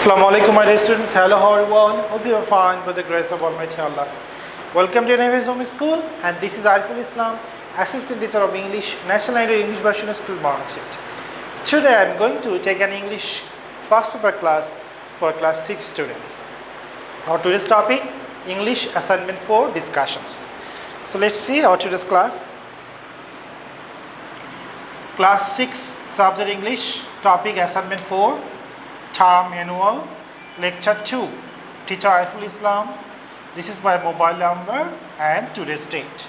Assalamu alaikum, my dear students. Hello, how everyone. Hope you are fine by the grace of Almighty Allah. Welcome to NFS Home School, and this is Ariful Islam, Assistant Teacher of English, National Language English Version School Morning Shift. Today I am going to take an English first paper class for class 6 students. Our today's topic, English Assignment-4 discussions. So let's see our today's class. Class 6 subject English, topic Assignment-4. Term Annual, Lecture 2, Teacher Ariful Islam. This is my mobile number and today's date.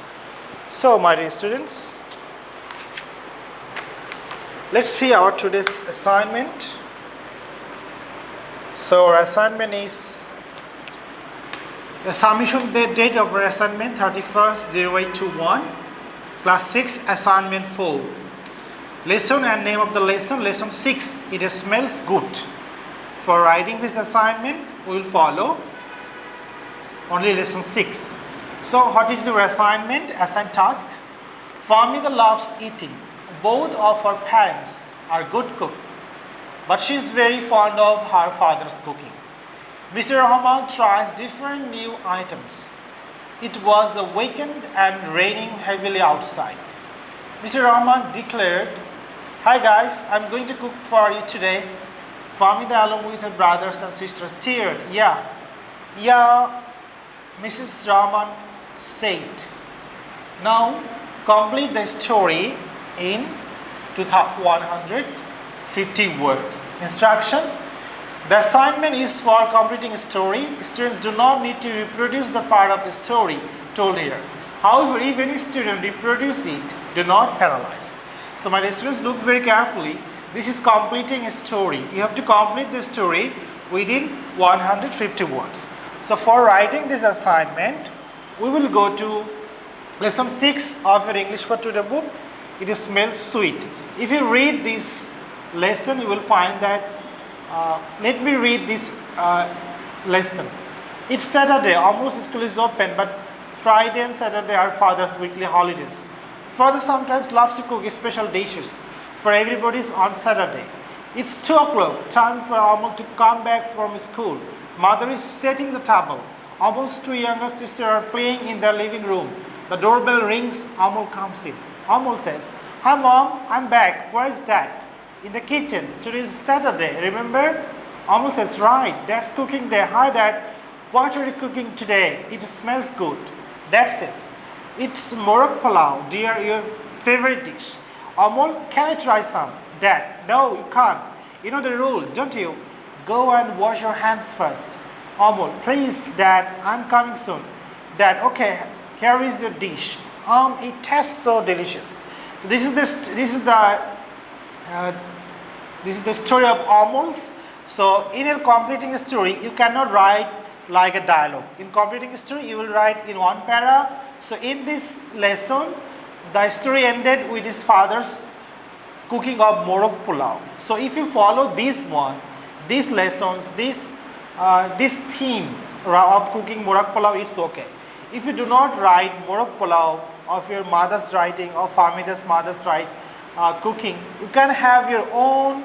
So, my dear students, let's see our today's assignment. So, our assignment is the submission date of our assignment 31st/08/21, Class 6, Assignment 4. Lesson and name of the lesson, Lesson 6, It Smells Good. For writing this assignment, we will follow only lesson 6. So, what is your assignment? Assigned tasks. Famida loves eating. Both of her parents are good cooks, but she is very fond of her father's cooking. Mr. Rahman tries different new items. It was a weekend and raining heavily outside. Mr. Rahman declared, "Hi guys, I'm going to cook for you today." Famida, along with her brothers and sisters, cheered. Yeah, Mrs. Rahman said. Now, complete the story in 150 words. Instruction. The assignment is for completing a story. Students do not need to reproduce the part of the story told here. However, if any student reproduces it, do not penalize. So, my dear students, look very carefully. This is completing a story. You have to complete the story within 150 words. So, for writing this assignment, we will go to lesson 6 of your English for Today book. It smells sweet. If you read this lesson, you will find that, let me read this lesson. It's Saturday, almost school is open, but Friday and Saturday are father's weekly holidays. Father sometimes loves to cook special dishes for everybody's on Saturday. It's 2 o'clock, time for Amal to come back from school. Mother is setting the table. Amal's 2 younger sisters are playing in their living room. The doorbell rings, Amal comes in. Amal says, "Hi mom, I'm back. Where is Dad?" "In the kitchen. Today is Saturday, remember?" Amal says, "Right, Dad's cooking day. Hi Dad, what are you cooking today? It smells good." Dad says, "It's Morocco pulao, dear, your favorite dish." Amal, "Can I try some?" Dad, "No, you can't. You know the rule, don't you? Go and wash your hands first." Amal, "Please, Dad, I'm coming soon." Dad, "Okay, here is your dish. It tastes so delicious." So this is the story of Amal's. So in a completing a story, you cannot write like a dialogue. In completing a story, you will write in one para. So in this lesson, the story ended with his father's cooking of Morocco pulao. So if you follow this one, these lessons, this theme of cooking Morocco pulao, it's okay. If you do not write Morocco pulao of your mother's writing or Famida's mother's cooking, you can have your own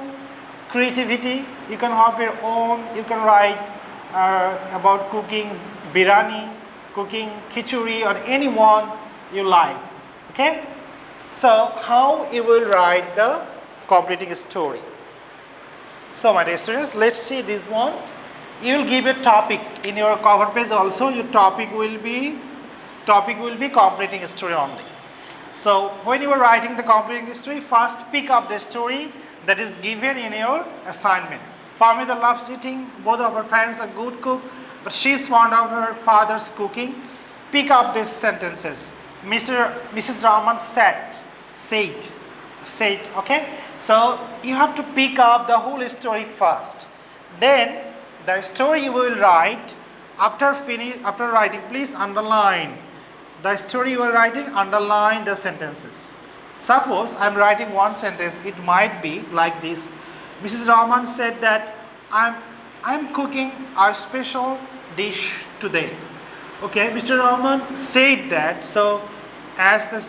creativity. You can have your own. You can write about cooking biryani, cooking khichuri, or anyone you like. Okay, so how you will write the completing completing story? So, my dear students, let's see this one. You will give a topic in your cover page. Also, your topic will be completing a story only. So, when you are writing the completing story, first pick up the story that is given in your assignment. Famida loves eating. Both of her parents are good cook, but she is fond of her father's cooking. Pick up these sentences. Mrs. Rahman said, okay? So, you have to pick up the whole story first. Then, the story you will write, after writing, please underline. The story you are writing, underline the sentences. Suppose I am writing one sentence, it might be like this. Mrs. Rahman said that I'm cooking a special dish today. Okay, Mr. Rahman said that. So, as the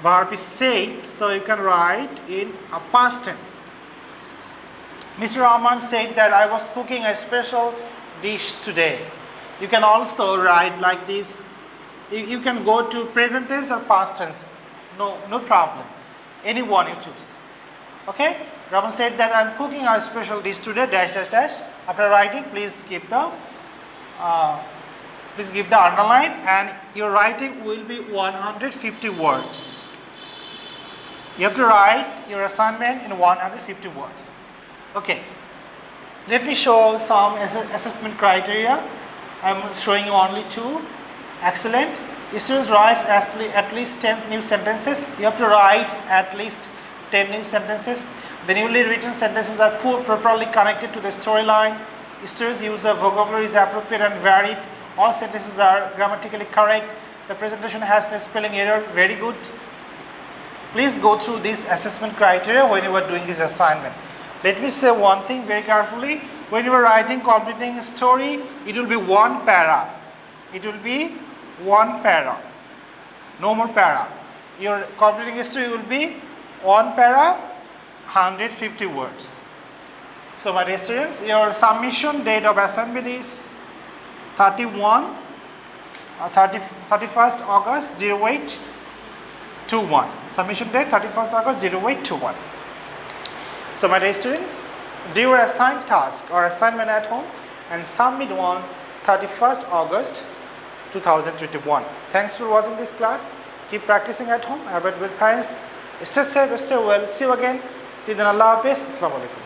verb is said, so you can write in a past tense. Mr. Rahman said that I was cooking a special dish today. You can also write like this. You can go to present tense or past tense. No problem. Any one you choose. Okay? Rahman said that I'm cooking a special dish today. Dash dash dash. After writing, please give the underline, and your writing will be 150 words. You have to write your assignment in 150 words. Okay. Let me show some assessment criteria. I'm showing you only 2. Excellent. Students write at least 10 new sentences. You have to write at least 10 new sentences. The newly written sentences are properly connected to the storyline. Students' use of vocabulary is appropriate and varied. All sentences are grammatically correct. The presentation has no spelling error. Very good. Please go through this assessment criteria when you are doing this assignment. Let me say one thing very carefully. When you are writing completing a story, it will be 1 para. It will be 1 para. No more para. Your completing a story will be 1 para, 150 words. So my dear students, your submission date of assignment is 31st August 0821. Submission date 31st August 0821. So my dear students, do your assigned task or assignment at home and submit on 31st August 2021. Thanks for watching this class. Keep practicing at home. Abide with parents. Stay safe, stay well. See you again. Till then, Allah Hafiz. Assalamu alaikum.